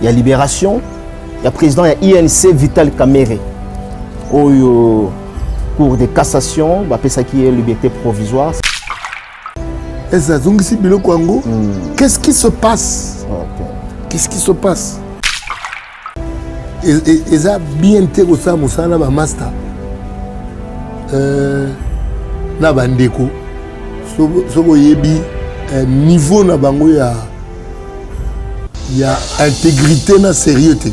il y a Libération, il y a président, il y a INC Vital Kamere. Au cours de cassation, ça qui est liberté provisoire. Qu'est-ce qui se passe? Qu'est-ce qui se passe? Et ça bien été au sein de ma master. Na bandeko. Sobo yebi niveau na bango il y a intégrité na sérieuxité.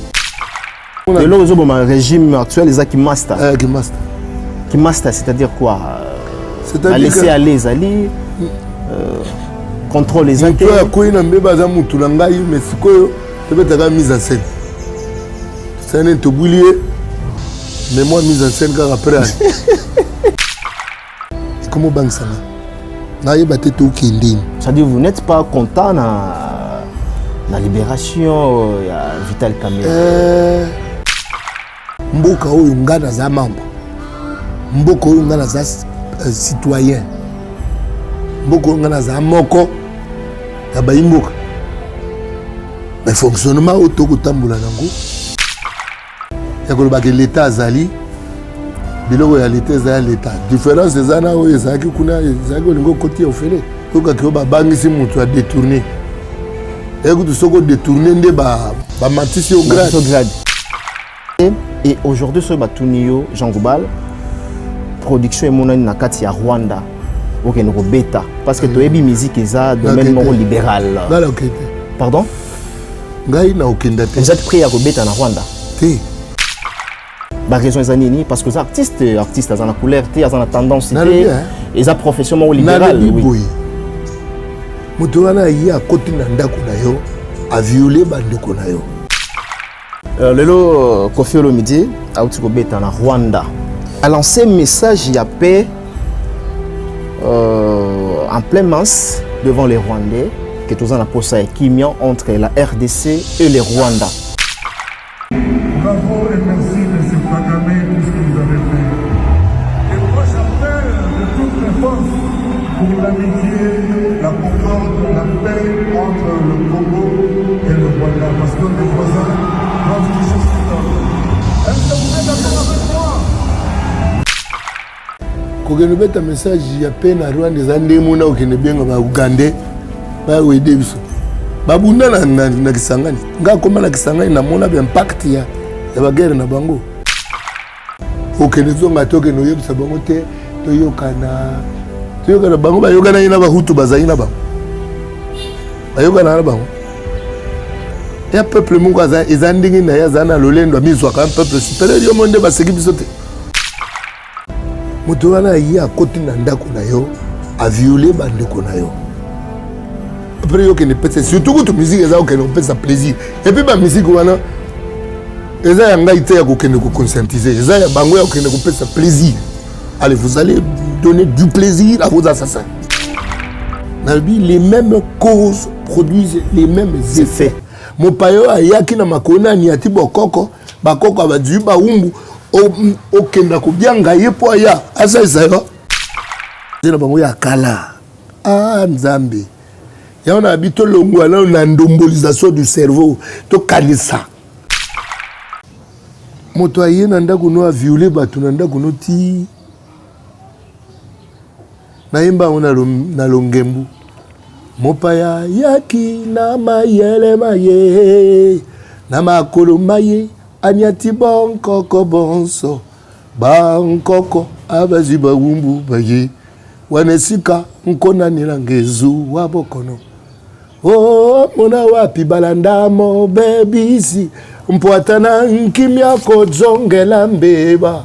Et là, le régime actuel, les qui master. Qui master, c'est-à-dire quoi? C'est-à-dire laisser aller les alliés, contrôle les intérêts. Mais c'est quoi? C'est la mise en scène. C'est un intoublié, mais moi mise en scène car après. Comment banque ça? C'est-à-dire vous n'êtes pas content de la libération Vital Kamere. Mboka oyo ngana za membre. Mboka oyo ngana za citoyen. Mboka oyo ngana za moko ya ba mboka. Mais fonctionnement auto kotambola nango. Ya ko ba que l'état azali biloko ya l'état za l'état. Différence ezana oyo ezaki kuna ezaki olingo côté ofele. Toka ki ba bangisi mutu a détourner. Écoute soko détourner nde ba matisi au grade. Et aujourd'hui, ce Batunio, Jean Goubal, production est mon nakati à Rwanda. Ok, nous bêta. Parce que tu as une musique qui est domaine libéral. Pardon? Vous êtes prêt à bêta en Rwanda? Si. La raison est nini parce que les artistes ont la couleur, ils ont la tendance, ils ont profession libérale. Oui. Mutuana yi a côté ndako na yo, a violer bandeko na yo. Lelo Koffi Olomide a en Rwanda a lancé un message il y a paix en plein masse devant les Rwandais que tous en a posé Kimian entre la RDC et les Rwandais. Bravo et merci de ce Kagame tout ce que vous avez fait. Et moi j'appelle de toutes mes forces pour l'amitié, la concorde, la paix entre le Congo et le Rwanda parce que les voisins. Est-ce que vous êtes d'accord avec moi? Quand vous avez un message, il y a peine à Rwanda, des années, mon au Kenya, à Ouganda, à Ouédévis. Babunda na Kisangani. Nga koma na Kisangani na mona impact ya guerre na bango. Au Kenya zonga toke no yebisa bango te toyokana bango bayokana ina ba Hutu bazayina bango. Bayokana na bango. Il y a un peuple qui est un peuple supérieur. Il y a un peuple qui est à côté de a violé bandeko na yo. Après, il y a surtout que la musique est un plaisir. Et puis, la musique, il y a un conscientiser. Il y a un plaisir. Allez, vous allez donner du plaisir à vos assassins. Les mêmes causes produisent les mêmes effets. Mon payo ayaki na makona ni ati bokoko bakoko abadui ba umbu o kenda ko bianga yepo ya asa isayo dina bango ya kala nzambe ya on habito longo ala na ndombolisation du cerveau to kanisa moto aye na ndako no a violer batu na ndako no ti na imba ona na longembu Mopaya yaki na mayele maye na makolo maye anyati bonkoko bonso bankoko abazi bawumbu baye wanesika nkona nilangezu wabokono mona wapi balandamo bebisi mpwatana nkimya ko zongela mbeba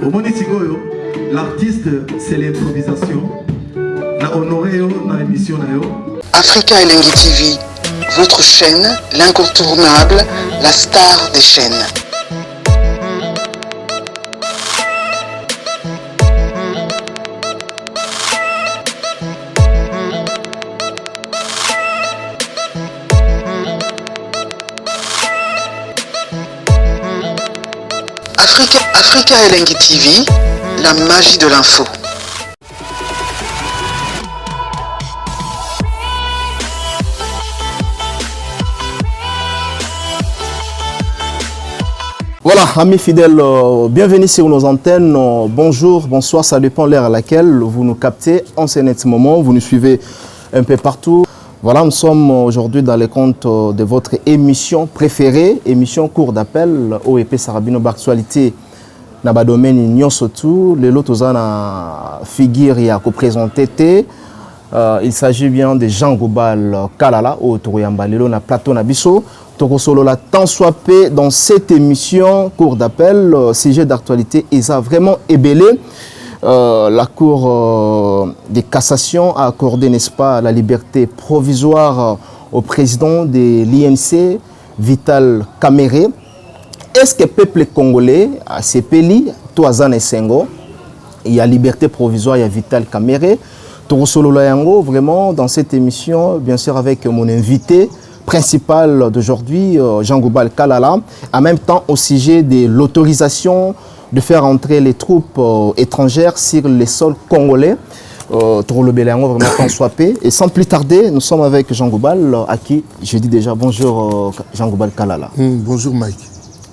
Au Monitigoyo, l'artiste, c'est l'improvisation. Na honoré dans l'émission. Africa Elengi TV, votre chaîne, l'incontournable, la star des chaînes. Africa Elengi TV, la magie de l'info. Voilà, amis fidèles, bienvenue sur nos antennes. Bonjour, bonsoir, ça dépend l'heure à laquelle vous nous captez. En ce moment, vous nous suivez un peu partout. Voilà, nous sommes aujourd'hui dans les comptes de votre émission préférée, émission cours d'appel, OEP Sarabino Actualité. Dans le domaine Nyonsotu, les lots na figure et à présenté. Il s'agit bien de Jean Goubal Kalala, au Touriamba, le na plateau Nabiso. Tokosolo la temps soit paix dans cette émission cours d'appel, sujet d'actualité, et ça a vraiment ébellé. La Cour de cassation a accordé, n'est-ce pas, la liberté provisoire au président de l'INC, Vital Kamerhe. Est-ce que le peuple congolais a ces pays, Toazan et Sengo, il y a liberté provisoire, il y a Vital Kamerhe. Tokosolo la yango, vraiment, dans cette émission, bien sûr, avec mon invité principal d'aujourd'hui, Jean Goubal Kalala, en même temps au sujet de l'autorisation de faire entrer les troupes étrangères sur les sols congolais. Vraiment et sans plus tarder, nous sommes avec Jean Goubal, à qui je dis déjà bonjour Jean Goubal Kalala. Bonjour Mike.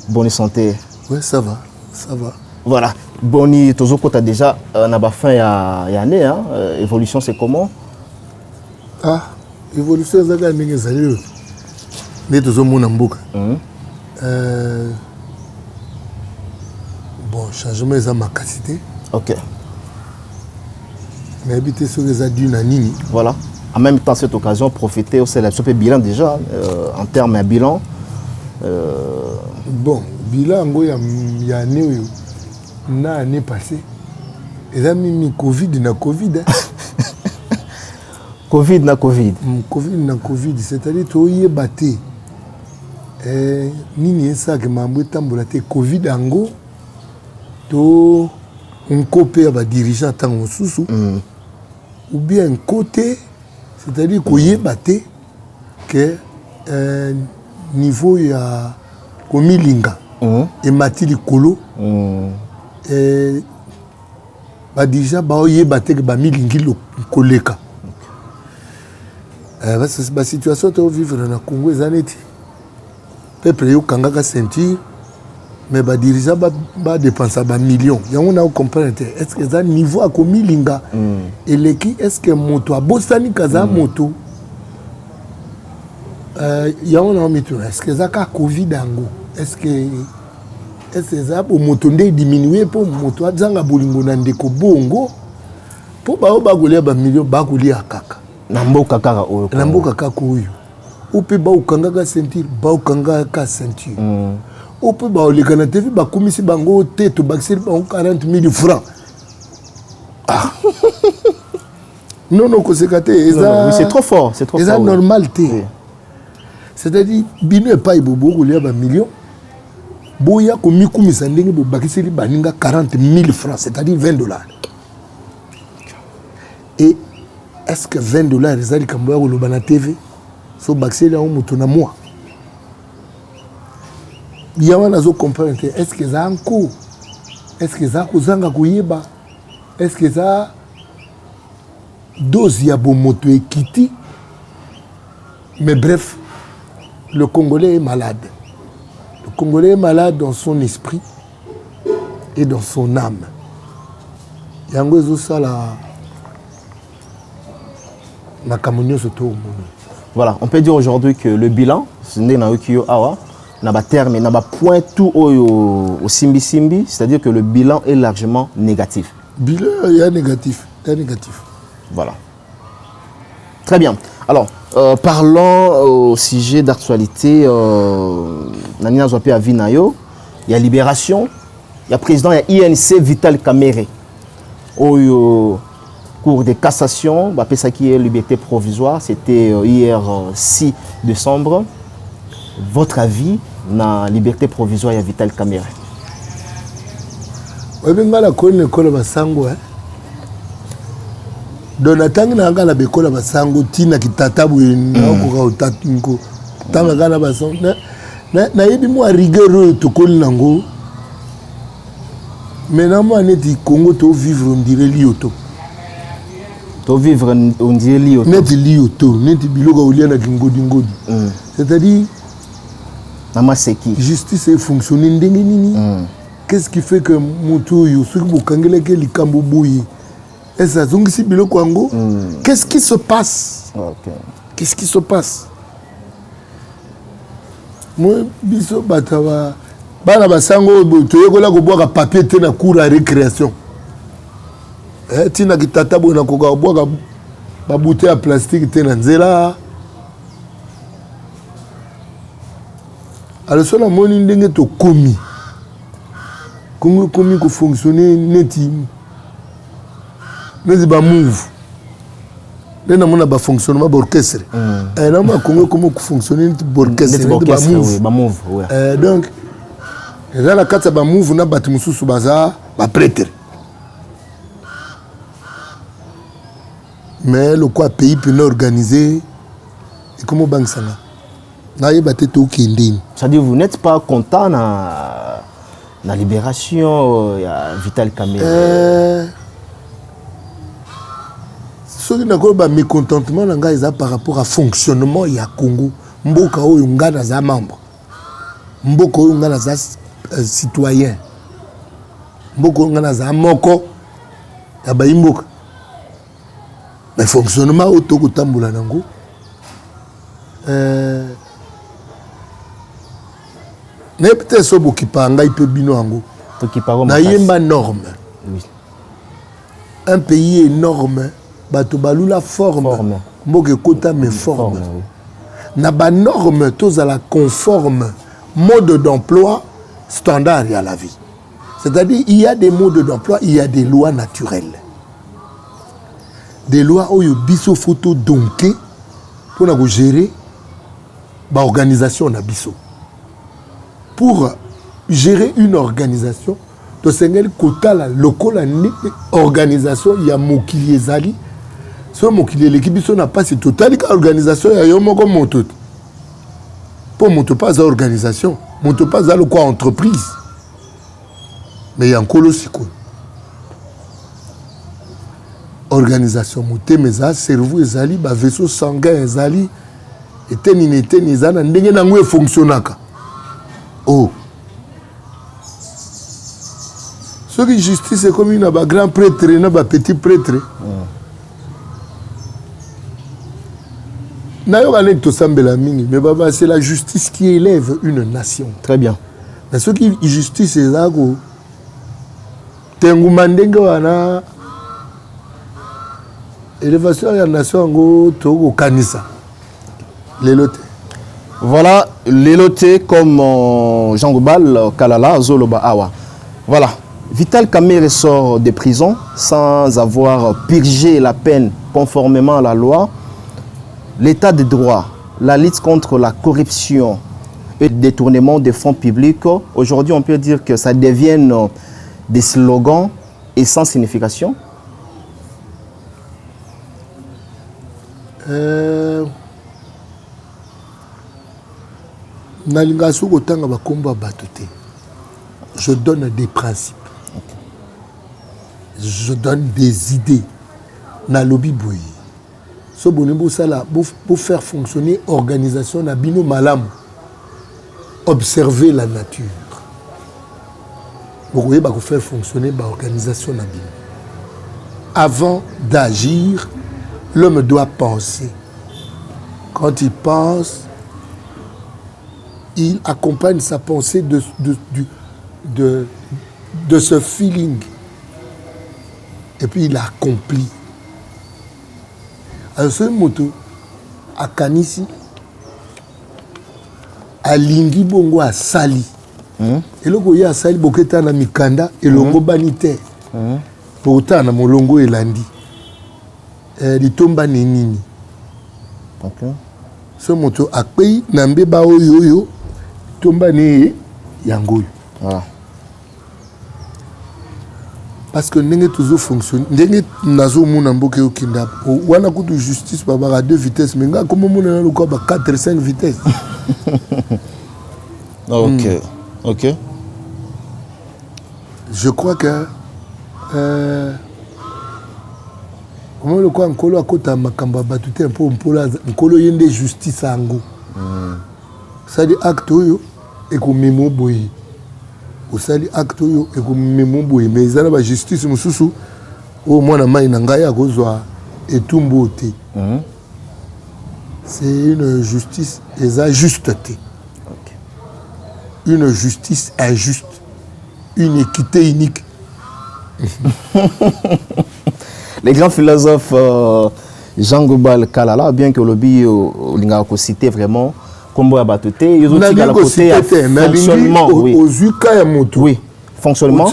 Bonne santé. Oui, ça va, ça va. Voilà. Boni, Tozoko, tu as déjà un fin il y a année, hein? Évolution, c'est comment? Ah, évolution, c'est quand même sérieux. Mais toujours mon ambouk. Bon, changement est ma capacité. Ok. Mais habiter sur les adultes à Nini. Voilà. En même temps, cette occasion, profiter aussi de la bilan déjà, en termes de bilan. Bon, bilan, il y a une année passée. Et là, mis Covid na Covid. Covid na Covid. Covid na Covid, c'est-à-dire que tu es battu. Nini ça que m'a tambola te Covid ango to un copé ba dirigeant tant sous ou bien un côté, c'est-à-dire que y battu que niveau ya komilinga et matili kolo et ba dirigeant ba y battu que ba milingi lo koleka. C'est la situation que vivre dans le Congo, les années. Le peuple a ceinture, mais les dirigeants va dépenser des millions. On a compris. Est-ce que ça niveau à Komilinga et l'équipe, est-ce que moto a Bosani Kaza moto est-ce que ça a Covid ango? Est-ce que ça pour moto diminuer pour moto a zanga bolingo na ndeko bongo pour ba golia ba millions ba golia kaka. Namboka kaka oyo. Namboka kaka oyo. Ope ba ukanga ka ceinture, ba ukanga ka ceinture. Ope ba oleka na TV ba komisi bango te to bakiseli ba 40 000 francs. Ah. Non, oui, c'est trop fort, c'est trop fort. C'est normalité. Oui. C'est-à-dire bino pas ibobo ko lia ba million. Boya ko mikumisa ndenge bo bakiseli ba ninga 40 000 francs, c'est-à-dire $20. Et est-ce que $20 les ali kamboya ko loba na TV so bakiseli en moto na moi? Yawa nazo comprendre est-ce que ça encore? Est-ce que ça kozanga koyeba? Est-ce que ça dose ya bo moto ekiti? Mais bref, le Congolais est malade. Le Congolais est malade dans son esprit et dans son âme. Yango ça la camonio soto. Voilà, on peut dire aujourd'hui que le bilan, c'est na okio awa, na ba terme, na ba point tout au simbi, c'est-à-dire que le bilan est largement négatif. Bilan est négatif, Voilà. Très bien. Alors, parlons au sujet d'actualité. Nanina Zwapi à Vinayo, il y a Libération Il y a président de l'INC Vital Kamerhe. Au cours de cassation, ça qui est liberté provisoire, c'était hier 6 décembre. Votre avis na liberté provisoire ya Vital Kamerhe? Oui, mais la connaît l'école Basango. Donatang na ngala bekola Basango tina kitatabu na ko tatinko. Tanga ngala Basango na yebi mo rigueur to kol nango. Maintenant moi neti Congo to vivre on dirait lioto. To vivre on dirait lioto. Neti lioto, neti biloga oliana ngodi ngodi. C'est-à-dire justice est fonctionné ndenge nini. Qu'est-ce qui fait que mutu yo soki bokangele ke likambo boyi? Est-ce que zongisi biloko yango? Qu'est-ce qui se passe? Okay. Qu'est-ce qui se passe? Moi biso batawa bana basango toyekola ko boka papier te na cour à récréation. Tina kitata bona ko ga boka ba bouteille à plastique te na nzela. Alors, cela moni ndenge to komi. Congo komi ko fonctionner neti. Neti ba move. Nena mona ba fonctionnement d'orchestre. Na ma Congo comment ko fonctionner neti orchestre ba move. Donc là la carte ba move na batu mususu baza ba prêtre. Mais le quoi pays peut organiser et comment banque ça là? C'est-à-dire vous n'êtes pas content de la libération de Vital Kamerhe? Ce qui est mécontentement par rapport au fonctionnement du Congo. Mboka oyo ngana za membre. Mboka oyo ngana za citoyen. Mboka oyo ngana za moko ya ba mboka. Mais fonctionnement auto kotambola nango. Peut-être que vous avez une norme. Oui. Un pays énorme, la forme. Forme. Na ba norme, tous à la conforme mode d'emploi standard à la vie. C'est-à-dire, il y a des modes d'emploi, il y a des lois naturelles. Des lois où il y a biso photo donké pour gérer l'organisation na biso. Pour gérer une organisation, to sengel kota la lokola organisation ya mokili ezali. So mokili l'équipe biso na pas c'est total organisation ya yo moko moto. Pour moto pas à organisation, moto pas à le quoi entreprise. Mais il y a un colossiko. Organisation moté mais à cerveau ezali ba vaisseau sanguin ezali eteni ezana ndenge nango e fonctionnaka. Oh. Ce qui justice est comme une grand prêtre et un petit prêtre. Mais c'est la justice qui élève une nation. Très bien. Mais ce qui justice est là, Tengumandengoana, élévation de la nation, Togo Kanisa. L'éloté. Voilà, l'éloté comme Jean Goubal, Kalala, Zoloba Awa. Voilà. Vital Kamerhe sort de prison sans avoir purgé la peine conformément à la loi. L'état de droit, la lutte contre la corruption et le détournement des fonds publics, aujourd'hui on peut dire que ça devienne des slogans et sans signification. Je donne des principes. Je donne des idées. Nalobi boui. Ce bonimbo sala pour faire fonctionner organisation na bino malam. Observer la nature. Vous voyez pour faire fonctionner l'organisation na bino. Avant d'agir, l'homme doit penser. Quand il pense, il accompagne sa pensée de ce feeling. Et puis il accomplit. Alors ce moto, à Kanisi, à Lingi Bongo, à Sali. eloko ya asali boketa na mikanda elongo bani te pourtant na molongo elandi litomba ni nini so moto akpei na mbeba oyo tomba ni yango voilà. Parce que ndenge toujours fonctionne ndenge nazo mona mboke okinda wana kutu justice baba à 2 vitesses mais nga comme mona na ko ba 4 5 vitesses. OK. OK. Je crois que comment le quoi nkolo akota makamba batute un peu mpola nkolo yende justice ango. Ça dit acte yo et ko memo boyi. Osali acte yo et ko memo boyi mais ezala ba justice mususu o mwana mai na ngai akozwa etumbu te. C'est une justice exacte. Une justice injuste, une équité unique. Les grands philosophes Jean Goubal Kalala, bien que le lobby l'inga cité vraiment comme à batute, ils ont dit qu'à côté fonctionnement, oui. Oui, fonctionnement.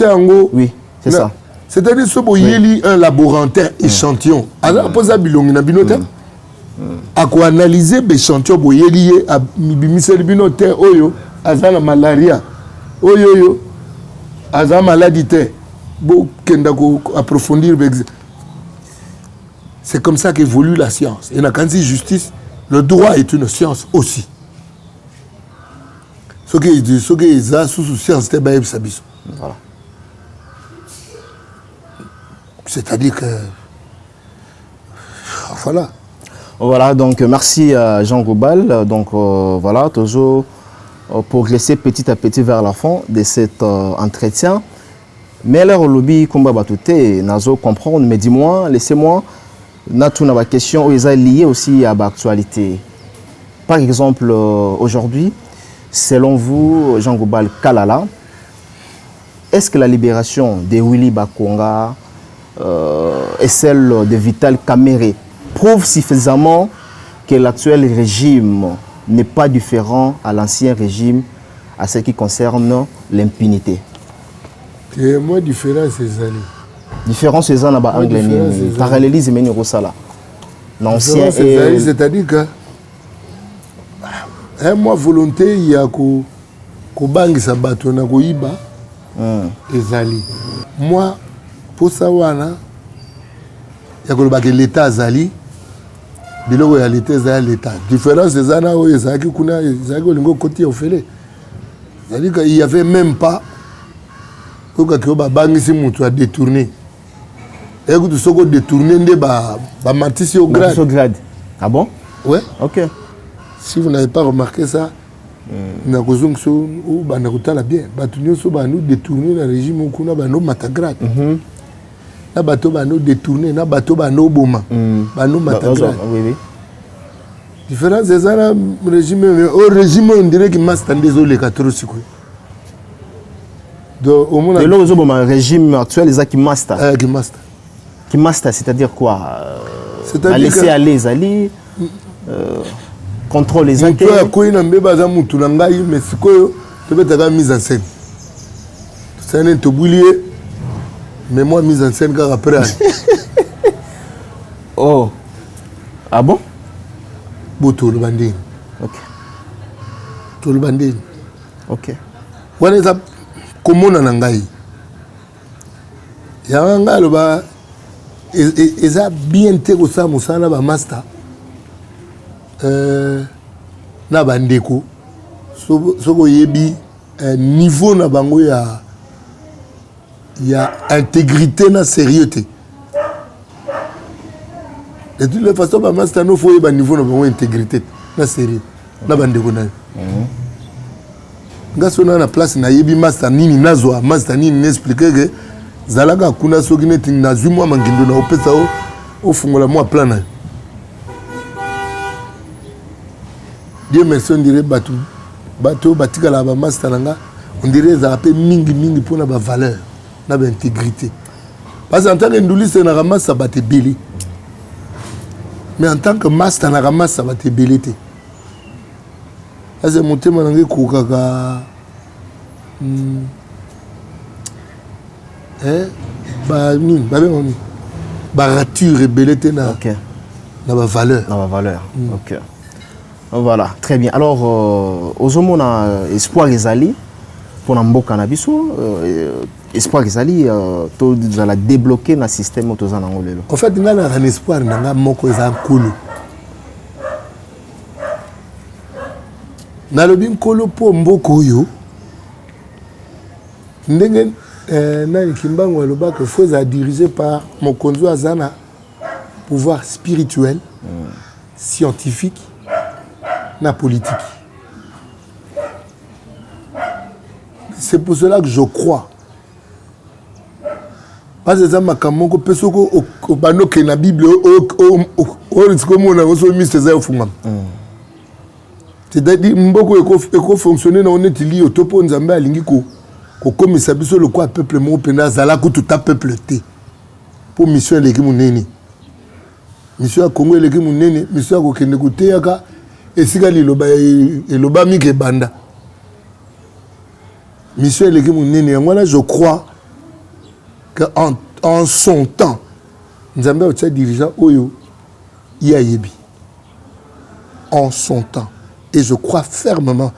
Oui, c'est ça. C'est-à-dire que si yeli un laboratoire échantillon, alors posa bilongi na binote. À quoi analyser l'échantillon boyeli a bimisel binote oyo. Azana malaria oyoyo azana maladie te bo kenda ko approfondir. C'est comme ça qu'évolue la science et na kanzi justice le droit est une science aussi ce que za sous science te ba sabiso voilà. C'est-à-dire que voilà donc merci à Jean Goubal donc voilà toujours progresser petit à petit vers la fin de cet entretien. Mais alors, le lobby, combat batouté, nazo comprendre, mais dis-moi, laissez-moi, n'a ma question où ils sont liés aussi à l'actualité. Par exemple, aujourd'hui, selon vous, Jean Goubal Kalala, est-ce que la libération de Willy Bakonga et celle de Vital Kamerhe prouve suffisamment que l'actuel régime n'est pas différent à l'ancien régime à ce qui concerne l'impunité? Et moi, différence c'est ça. Différence c'est ça, là-bas, anglais, parallélisme, mais nous ça là. L'ancien c'est-à-dire que moi, volonté, il y a ko bangi sabato na ko iba ezali. Moi, pour ça, wana, il y a que l'État azali. Bilo réalité c'est l'état différence des ana o ezaki kuna ezaki lingo côté ofele c'est-à-dire qu'il y avait même pas pour que ba bangisi mutu a détourné et que tout soko détourné ndé ba matisi au grade. Ah bon? Ouais. OK. Si vous n'avez pas remarqué ça na kozongso ou ba na kutala bien batunyo so ba nous détourner le régime kuna ba no matagrade. Na bateau ba no détourné na bateau ba no boma ba no matagrade. Oui. Différence des arabes régime au régime on dirait qu'il m'a désolé trop si quoi. Donc au moins le régime actuel les qui master. Qui master c'est-à-dire quoi? C'est-à-dire laisser aller ali contrôle les enquêtes. Toi quoi na mbeba za mutu na ngai mais sikoyo peut-être la mise en scène. C'est un toboulier. Mais moi, mise en scène car après. Oh. Ah bon? Boto le banding. OK. Tout le banding. OK. What is up? Comment on a ngai? Yanga le ba. Et ça bien tego ça musana ba master. Na bandeko. So yebi niveau na bango ya. Il y a intégrité na sérieuxté. De toute les façons, bah master no faut y ba niveau na bon intégrité na sérieux na bande ko na. Ngaso na place na yebi master nini nazo master nini n'expliquer que zalaka kuna soki neti na zumwa mangindo na opesa o fungola moi plan na. Dieu merci on dirait bateau batika la ba master nga on dirait ça appelle mingi pour na ba valeur. L'intégrité. Parce qu'en tant que ndouli, c'est un ramasse, ça va te béli. Mais en tant que master, un ramasse, ça va te béli. C'est mon thème, Rature rebelle na OK. Na valeur. Na valeur. OK. Voilà, très bien. Alors ozomona espoir ezali pour mboka na biso espoir ezali to la débloquer na système autoza nango lelo. En fait nga na un espoir nanga moko eza nkolo. Na lobi nkolo po mboko oyo ndenge nani kimbango alobaka faut être dirigé par mokonzi azana pouvoir spirituel, scientifique, na politique. C'est pour cela que je crois. Parce que ça m'a kamoko pesoko au bano que la Bible au risquement na oso miste za ofungam. C'est-à-dire mboko eko fonctionner na honnête li au topo nzambe alingi ko comme ça biso le quoi peuple mo pena zala ko tout peuple té. Pour mission leki munene. Mission ya Congo leki munene, mission ya ko kende ko teyaka esika liloba mike banda. Mission leki munene ngwana je crois que en son temps nzambe o tsa dirigeant oyo yayebi. En son temps. Et je crois fermement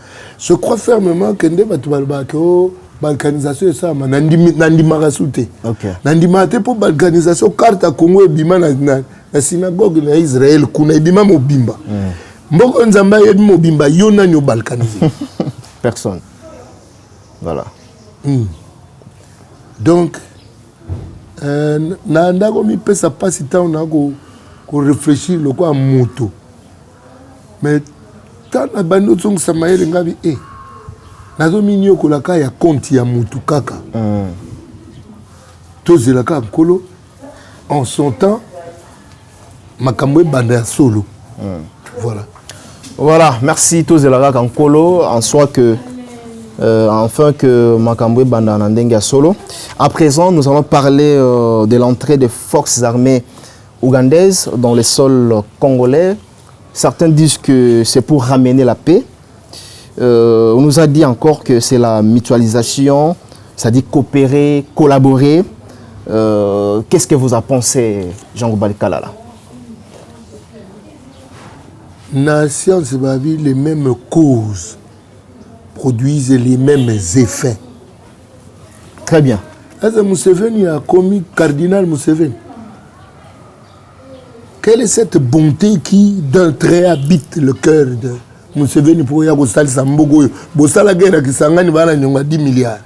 que ndé batu balba ko balkanisation et ça nandi marasute. OK. Nandi mate pour balkanisation carte à Congo bima na synagogue na Israël kuna bima mobimba. Mboko nzamba yebi mobimba yona nyo balkanisé. Personne. Voilà. Donc na ndako mi pesa pasi ta on a ko réfléchir le quoi moto. Mais quand na bando tsong samaele ngabi nazo minyo kolaka ya compte ya mutu kaka. Tozelaka nkolo en son temps makambo banda ya solo. Voilà. Voilà, merci Tozelaka Kankolo en soi que enfin que makambo banda na ndenge ya solo. À présent, nous allons parler de l'entrée des forces armées ougandaises dans les sols congolais. Certains disent que c'est pour ramener la paix. On nous a dit encore que c'est la mutualisation, c'est-à-dire coopérer, collaborer. Qu'est-ce que vous en pensez, Jean-Goubal Kalala? La science, les mêmes causes produisent les mêmes effets. Très bien. Est-ce que Museveni a commis cardinal Museveni? Quelle est cette bonté qui d'un trait habite le cœur de Museveni pour y aller à Sambogo? Bossa la guerre qui s'engage va 10 milliards.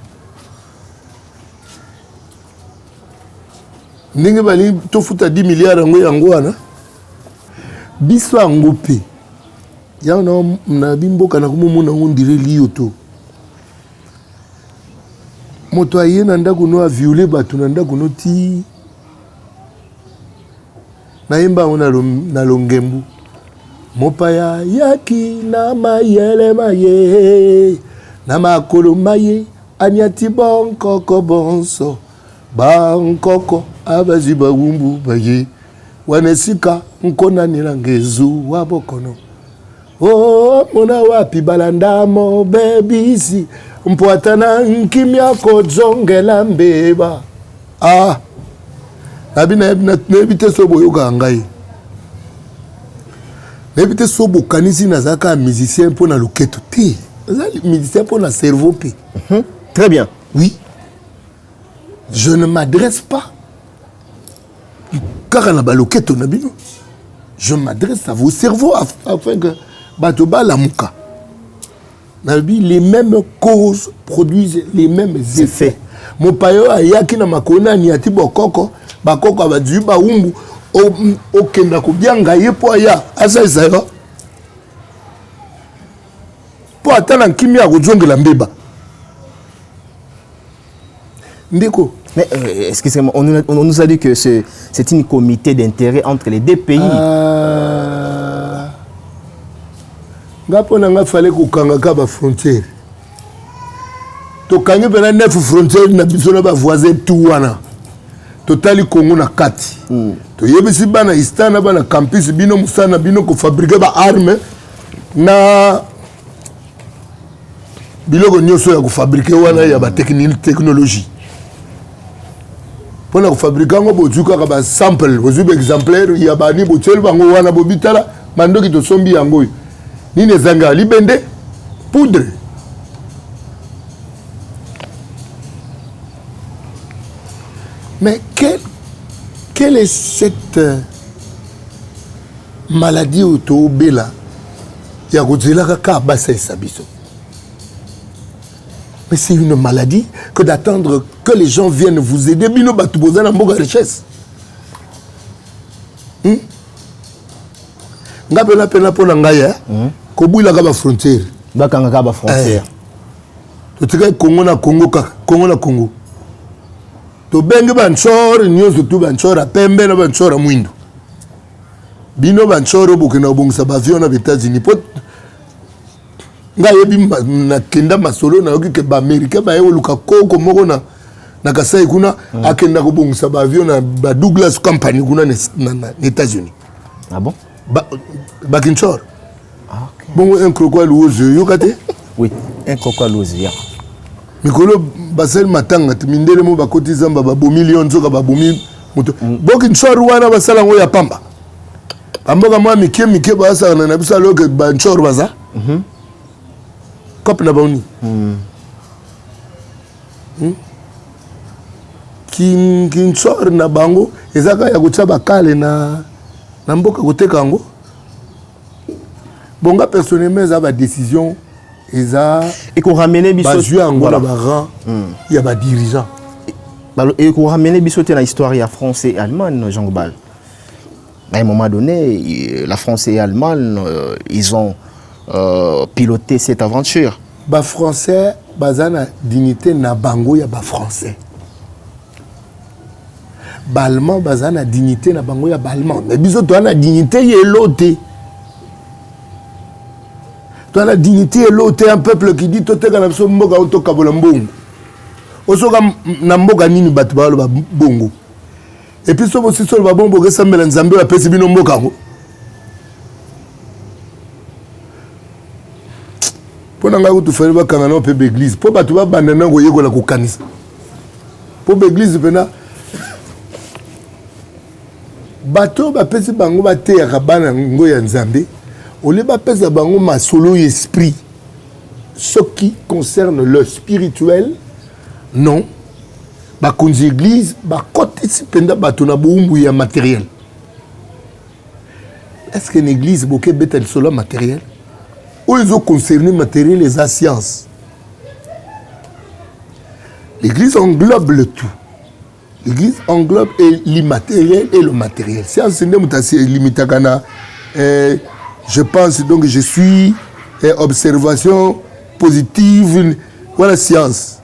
Ninge bali to futa 10 milliards yango ana. Biso ngope. Ya na bimboka na kumumuna ngondire lioto. Moto ayena ndako no a violer batu na ndako no ti naimba na longembu mopaya yaki na mayele maye na makolo maye anyati bonkoko bonso bankoko abazi bawumbu baye wanesika nkona nilangezu wabokono oh mona wapi balandamo bebisi mpoatana nkimya ko zongela mbeba nebite sobo yoka ngai nebite sobo kanisi nazaka musicien pour na loketo te musicien pour na cerveau pe. Très bien. Oui, je ne m'adresse pas car na baloketo na bino, je m'adresse à vos cerveaux afin que batoba la muka les mêmes causes produisent les mêmes effets. Mon payo ayaki na makona ni ati bokoko bakoko abadzu ba umbu o kenda ko bianga ye po ya asa isayo po atana kimia ko zongela mbeba ndiko. Mais excusez-moi, on nous a dit que c'est une comité d'intérêt entre les deux pays. Ngapo na nga fallait ko kanga ka ba frontière. To kangi pena 9 frontières na biso na ba voisin tout wana. Totali Congo na kati. To yebisi bana istana bana campus bino musana bino ko fabriquer ba arme na biloko nyonso ya kofabrike wana ya technologie mpona kofabrike yango bozwi kaka basample bozwi baexemplaire ya bani botieli bango wana bobitala mandoki tosombi yango oyo nini ezanga libende poudre mais quelle est cette maladie autobela ya kozelaka ka basalisa biso? Mais c'est une maladie que d'attendre que les gens viennent vous aider. Bino batu boza na mboka richesse. Nga pena pona ngaya kobwila ka ba frontière. Bakanga ka ba frontière. To tika Congo na Congo ka Congo na Congo. To benge ba nchor nyonso tu ba nchora pembe na ba nchora mwindo. Bino ba nchoro bokena obongisa ba avion na États-Unis. Nga yebi na kenda masolo na yoki ke ba Amerika ba yoluka koko moko na kasai kuna akenda ko bongisa ba avion na ba Douglas Company kuna na États-Unis. Ah bon? Ba Kinshor. Ah OK. Bon un crocodile rose yokate? Oui, un crocodile rose ya. Mikolo basel matanga mindele mo ba kotizamba ba bo million zoka ba bomi moto. Bo Kinshor wana basala ngo ya pamba. Amboka mwa mike ba sa na bisa loke ba Kinshor baza. Cop na bauni. Kinshor na bango ezaka ya kuchaba kale na mboka koteka yango. Bonga personnellement za ba décision eza et qu'on ramène biso bazui yango na ba rang ya ba dirigeant. Et qu'on ramène biso te na histoire ya français et allemand Jean Goubal. À un moment donné, la France et l'Allemagne, ils ont piloté cette aventure. Ba français bazana dignité na bango ya ba français. Ba allemand bazana dignité na bango ya ba allemand. Mais biso to na dignité yelote. To na dignité yelote un peuple qui dit to teka na biso mboka auto kabola mbongo. Osoka na mboka nini batu ba lo bongo. Et puis so aussi so ba bongo ke sambela nzambe wa pesi bino mboka ngo. Pona nga kutu fere bakanga na pe l'église po batu ba bandana ngo yekola ko kanisa po l'église pena bato ba pesi bango ba te ya bana ngo ya nzambe ole ba pesa bango masolo esprit ce qui concerne le spirituel non ba konzi église ba côté penda bato na boumbu ya matériel. Est-ce que l'église boké betel solo matériel? Où ils ont concerné matériel et la science. L'église englobe le tout. L'église englobe l'immatériel et le matériel. Science, c'est limité à je pense donc je suis observation positive. Voilà science.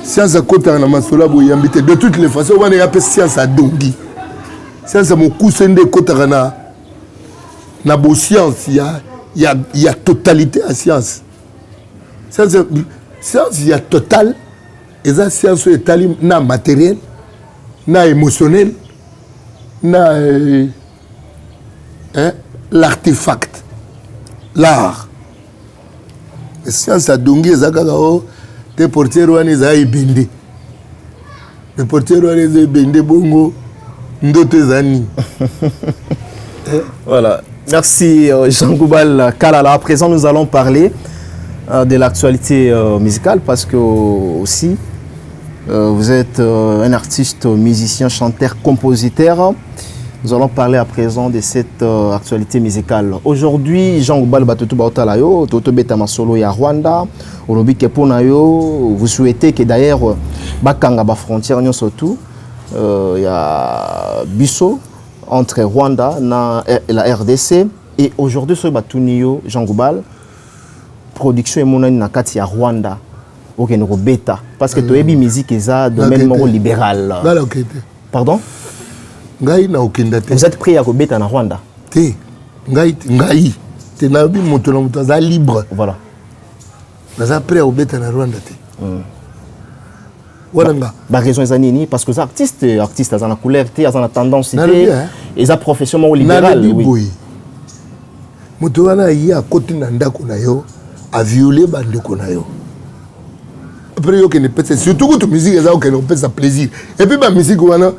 Science à côté de la masola boyambité. De toutes les façons, on a appelé science à dongi. Science à mon cousin de côté na bo science il y a totalité à science. Science il y a total et ça science est na matériel, na émotionnel, na l'artefact, l'art. La science a donné zakao des portiers wana za ibende. Les portiers wana za ibende bongo ndoto zani. Voilà. Merci Jean Goubal Kalala. À présent, nous allons parler de l'actualité musicale parce que aussi vous êtes un artiste, musicien, chanteur, compositeur. Nous allons parler à présent de cette actualité musicale. Aujourd'hui, Jean Goubal Batutu Baotalayo, Toto Betama Solo ya Rwanda, Olobi Keponayo, vous souhaitez que d'ailleurs Bakanga ba frontière surtout il y a Bisso entre Rwanda et la RDC. Et aujourd'hui, sur Batunio, Jean Goubal, production est mon na kati ya Rwanda. Ok, nous bêta. Parce que tu as musique et ça, domaine libéral. Pardon? Vous êtes prêt à bêta en Rwanda? Té. Ngai. Té na bi moto na moto za libre. Voilà. Naza prêt à bêta en Rwanda té. La raison est nini parce que les artistes ont la couleur, ils ont la tendance, ils ont profession libérale. Oui. Mutuana yi a côté na ndako na yo a violé bandeko na yo. Après yo kene pète surtout que musique eza ko kene pète plaisir. Et puis ba musique wana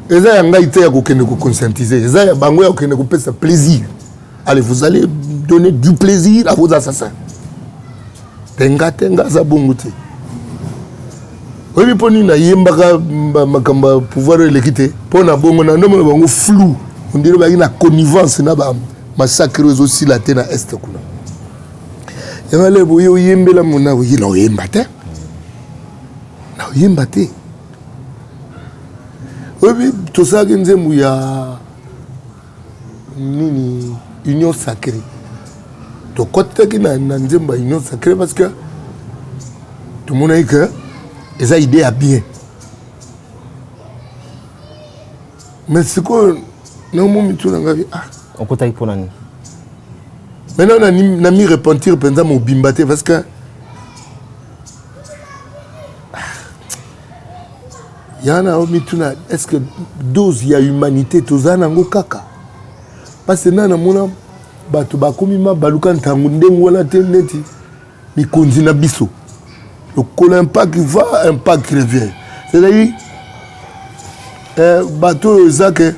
eza ya ngai te ya ko kene ko conscientiser. Eza ya bango ya ko kene ko pète plaisir. Allez, vous allez donner du plaisir à vos assassins. Tenga za bongo te. Oui, poni na yembaka makamba pouvoir l'équité. Pona bongo na ndomo bango flou. On dirait ba ina connivence na ba massacre aussi la te na est kuna. Yangale boyo yembela mona wi na yembate. Na yembate. Oui, tout ça nzembu ya nini union sacrée. To côté qui na nzemba union sacrée parce que tout le monde a que esa idée à bien. Mais c'est quoi non mon mitou na ngavi ah on kota ipona ni. Maintenant on a mis repentir pendant mon bimbate parce que yana au mitou na est-ce que dose ya humanité tozana ngo kaka parce que nana mona bato bakomi ma baluka ntangu ndengo wana te neti mikonzi na biso le colin pas qui va un pas qui revient c'est-à-dire bato ezake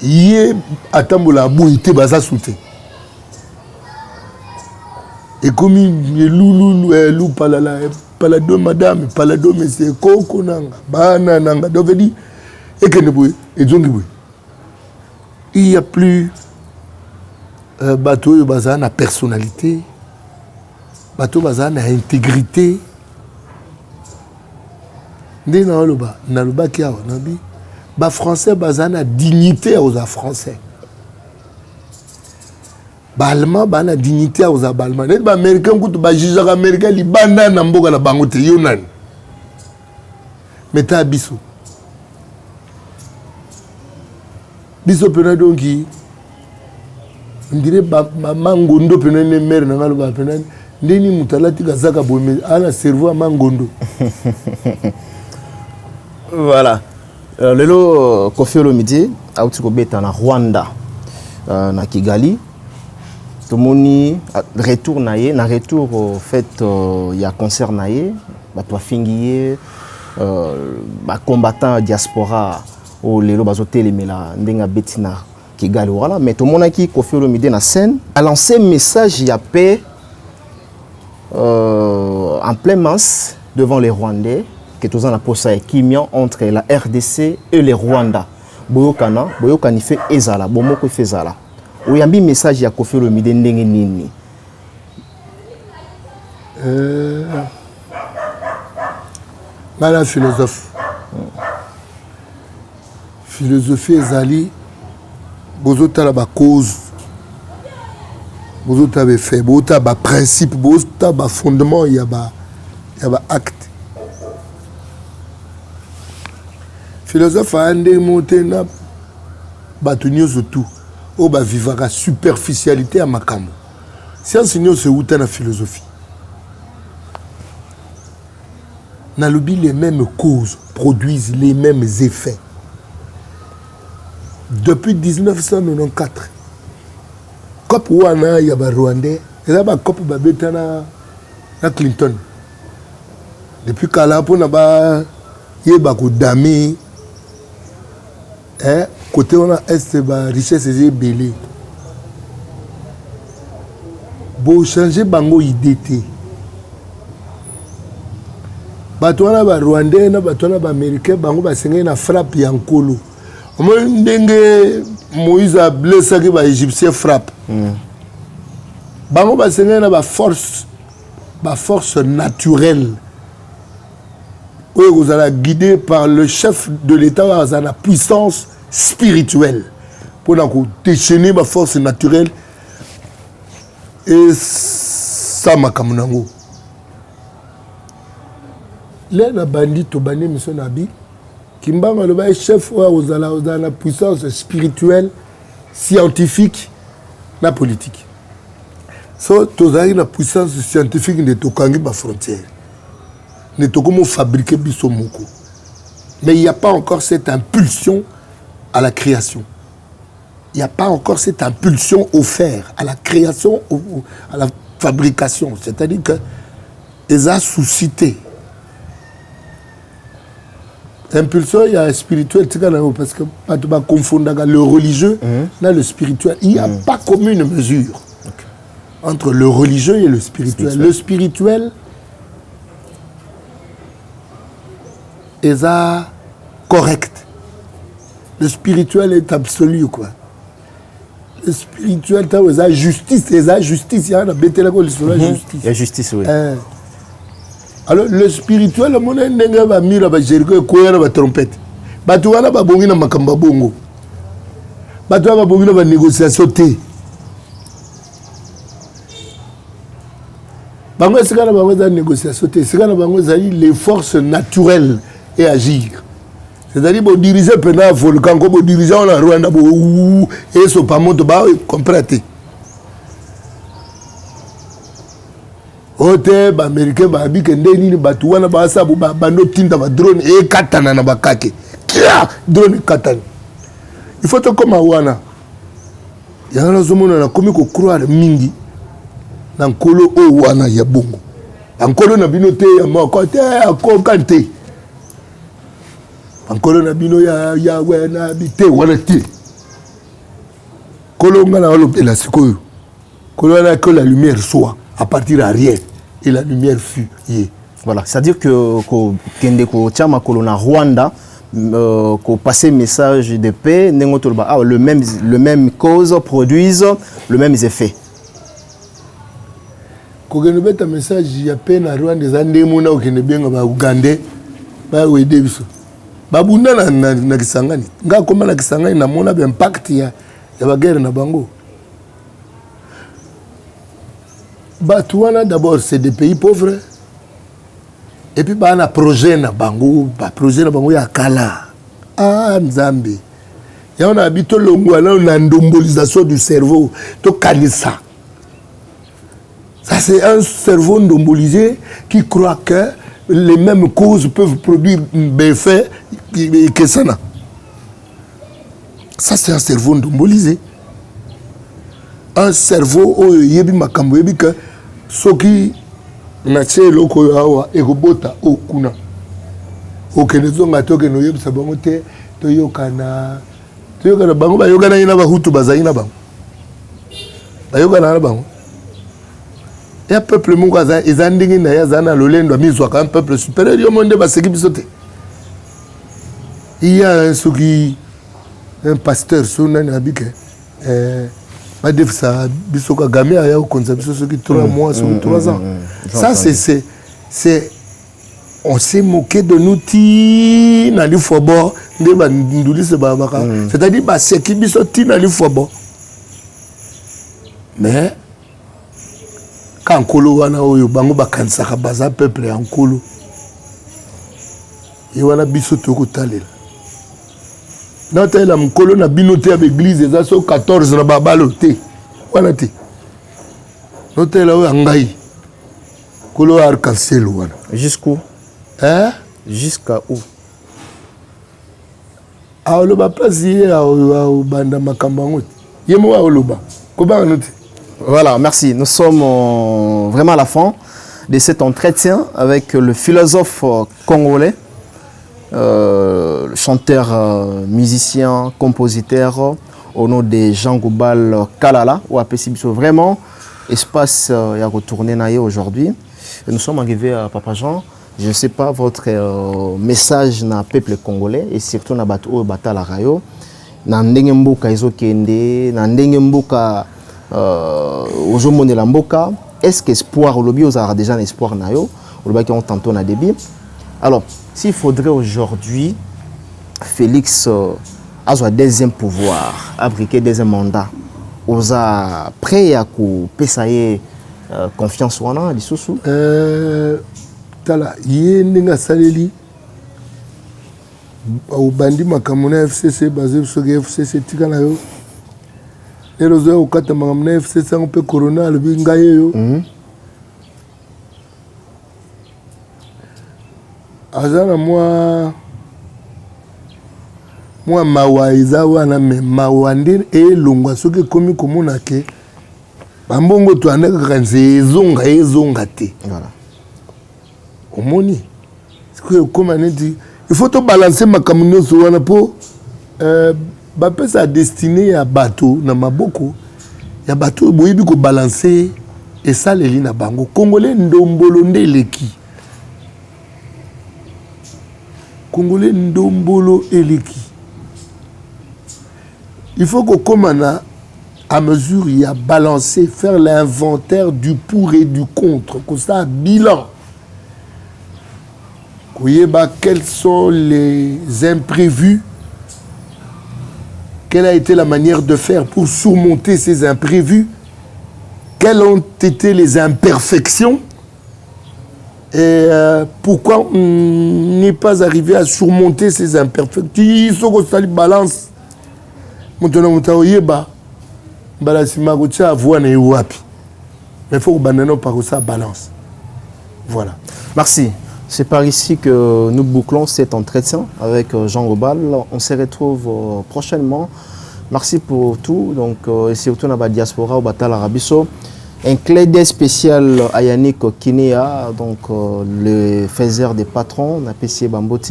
yé atambola boité baza soute et comme lou palado madame palado monsieur koko nanga bana nanga dovedi et que ne boy et zongi boy il y a plus bateau baza na personnalité bateau baza na intégrité ndé na loba ki awa nabi ba français baza na dignité aux français ba allemand ba na dignité aux allemand net ba américain kutu ba juge américain li banda na mboka na bango te yo nani meta biso pena donc on dirait mangondo pena ne mère na ngalo ba pena ndeni mutalati kazaka bomé ana cerveau mangondo. Voilà. Lelo Koffi Olomide auti ko beta na Rwanda na Kigali. Tomoni retour na ye na retour au fait il y a concert na ye ba to fingiye ba combattant diaspora o lelo bazotelemela ndenga betina Kigali voilà mais tout le monde qui Koffi Olomide na scène a lancé message ya paix en plein masse devant les Rwandais que tous en a posé équilibre entre la RDC et les Rwandais boyokani fait ezala bomoko fait ezala oyambi message ya Koffi Olomide ndenge nini mala philosophie ezali bozotala ba cause bozotala ba fait bozotala ba principe bozotala ba fondement ya ba acte philosophe ande monté na bato nyonso tout o ba vivaka superficialité à makambo science nyonso euta na philosophie na lobi les mêmes causes produisent les mêmes effets. Depuis 1994, COP wana ya ba Rwandais, eza ba COP ba betana na Clinton. Depuis kala pona ba yeba ko dami côté wana est ba richesse eza belé. Bo changer bango idée te. Bato wana ba Rwandais na bato wana ba Américain bango ba senga na frappe ya nkolo. Ndenge Moïse a blessé que les Égyptiens frappent. Bango ba senga na ba force naturelle. Oui, vous allez guidé par le chef de l'État à la puissance spirituelle pour déchaîner ma force naturelle et ça m'a kamunango. Là na bandit to bani monsieur Nabi Kimbanga le bail chef aux la puissance spirituelle, scientifique, la politique. So tozali la puissance scientifique ne tokangi ba frontière. Ne tokomo fabriquer biso moko. Mais il n'y a pas encore cette impulsion à la création. Il n'y a pas encore cette impulsion offerte à la création, fabrication, c'est-à-dire que ils ont suscité impulsion, il y a spirituel, parce que tu vas confondre le religieux et le spirituel. Il n'y a pas commune mesure entre le religieux et le spirituel. Le spirituel est correct. Le spirituel est absolu, quoi. Le spirituel, c'est la justice. Il y a justice. Il y a justice, oui. Alors, le spirituel, le monde est mira ba Jericho et ba trompette. Batu wana ba bongi na makamba bongo. Batu wana ba bongi na ba négociation té. Bango sikana bango za négociation té. Sikana bango za les forces naturelles et agir. C'est-à-dire que diriger pendant un volcan, comme diriger en Rwanda, et ce pas monte bas, comprendre. Ote ba américain ba abi kende nini batu wana ba sabu ba bando tinda ba drone e katana na bakake kia drone katana il faut to comme wana ya na zomona na komi ko croire mingi na nkolo o wana ya bongo nkolo na bino te ya moko te akokante nkolo na bino ya wena bite wana te kolo ngana olo la sikoyo kolo na que la lumière soit à partir de rien et la lumière fut. Voilà, c'est-à-dire que Kendeko Tchama Kolona Rwanda qu'on passait message de paix, le même cause produisent le même effet. Quand on met un message, il y a peine à Rwanda des années mona au Kenya ba Uganda ba wede biso. Ba bunda na Kisangani. Nga koma na Kisangani na mona ba impact ya ba guerre na bango. Batouana d'abord c'est des pays pauvres et puis bah on a projet na bango ya kala Nzambe ya on a habité longwana on a ndombolisation du cerveau to kanisa ça c'est un cerveau ndombolisé qui croit que les mêmes causes peuvent produire des faits que ça c'est un cerveau ndombolisé, un cerveau où yebi makambo yebi que soki na tse loko yawa ekobota okuna okenezonga toke no yebisa bango te toyokana bango bayokana ina bahutu bazali na bango bayokana na bango ya peuple moko aza ndenge na ya zana lolendo amizwaka un peuple supérieur yo monde baseki biso te il y a un pasteur sonani abike pas de ça bisoka gamé aya au conception ce qui 3 mois sur 3 ans ça c'est on s'est moqué de nous ti na li fobo nde ba nduli se ba baka c'est-à-dire ba seki biso ti na li fobo mais quand kolo wana oyo bango bakansaka baza peuple en kolo et wana biso to ko talela Notez la mkolo na binoté avec l'église des asso 14 na babalo te. Wana te. Notez la angai. Kolo arc-en-ciel wana. Jusqu'où? Hein? Jusqu'à où? A oloba place a banda makambango. Yemo a oloba. Koba noté. Voilà, merci. Nous sommes vraiment à la fin de cet entretien avec le philosophe congolais. Chanteur, musicien, compositeur au nom de Jean Goubal Kalala ou Apesibiso. Vraiment, espace à retourner aujourd'hui. Nous sommes arrivés à Papa Jean. Je ne sais pas votre message na peuple congolais et surtout na bato batala rayo. Na ndenge mboka izo kende, na ndenge mboka ozomone la mboka. Est-ce qu'espoir au lobby aura déjà un espoir na yo? Au lobby qui ont tantôt na débit. Alors, s'il faudrait aujourd'hui, Félix a un deuxième pouvoir, abriquer deuxième mandat, osa prêt à couper ça y confiance ou non, dissous. Tala, yenga saleli, au bandi makamuna FCC basé sur FCC tika yo. Les roseaux au katamamuna FCC un peu corona le bingaye yo. Azana moi mawa eza wana me mawande e longwa soki komi komona ke bambongo to andaka kaka nze ezonga te Voilà. omoni sikoyo ekoma neti il faut tobalanse makambo nyonso wana mpo bapesa destine ya bato na maboko ya bato boyebi kobalanse esaleli na bango congolais ndombolo nde eleki congolais ndombolo eleki il faut kokoma na à mesure il y a balancer faire l'inventaire du pour et du contre comme ça bilan koyeba quels sont les imprévus, quelle a été la manière de faire pour surmonter ces imprévus, quelles ont été les imperfections et pourquoi on n'est pas arrivé à surmonter ces imperfections. Il faut que ça balance. Maintenant, on a balance magotia voix ne wapi. Mais il faut que banano par ça balance. Voilà. Merci. C'est par ici que nous bouclons cet entretien avec Jean Ngobal. On se retrouve prochainement. Merci pour tout. Donc, et surtout dans la diaspora au Batal Arabiso. Un clé d'œil spécial à Yannick Kinea, donc le faiseur des patrons, on a PC Bambote.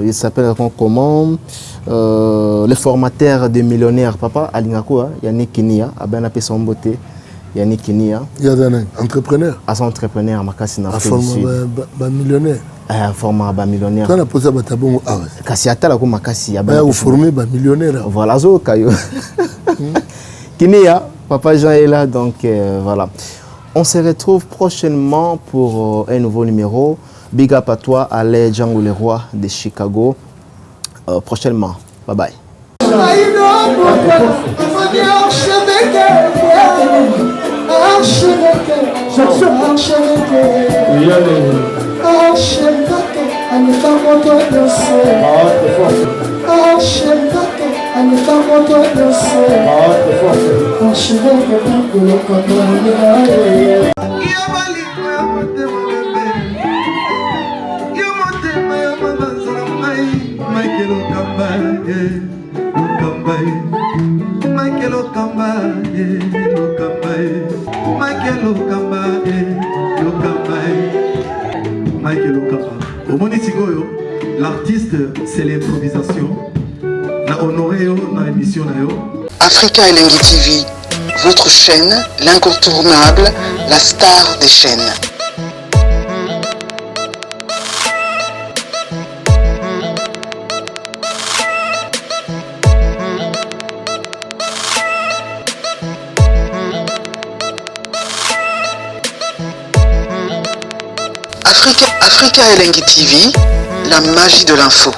Il s'appelle comment le formateur des millionnaires, papa Alingako, Yannick Kinea, a bien appelé son beauté. Yannick Kinea. Il y a un entrepreneur. À son entrepreneur, Makasi n'a pas de millionnaire. Un format bas millionnaire. Quand on a posé à bon, ah ouais. Kassiata la Makasi a bien formé bas millionnaire. Voilà, zo kayo. Kinea, papa Jean est là, donc voilà. On se retrouve prochainement pour un nouveau numéro. Big up à toi, Alain Django le roi de Chicago. Prochainement. Bye bye. L'artiste, c'est l'improvisation. Na honoré dans l'émission. Africa Elengi TV, votre chaîne, l'incontournable, la star des chaînes. Africa Elengi TV, la magie de l'info.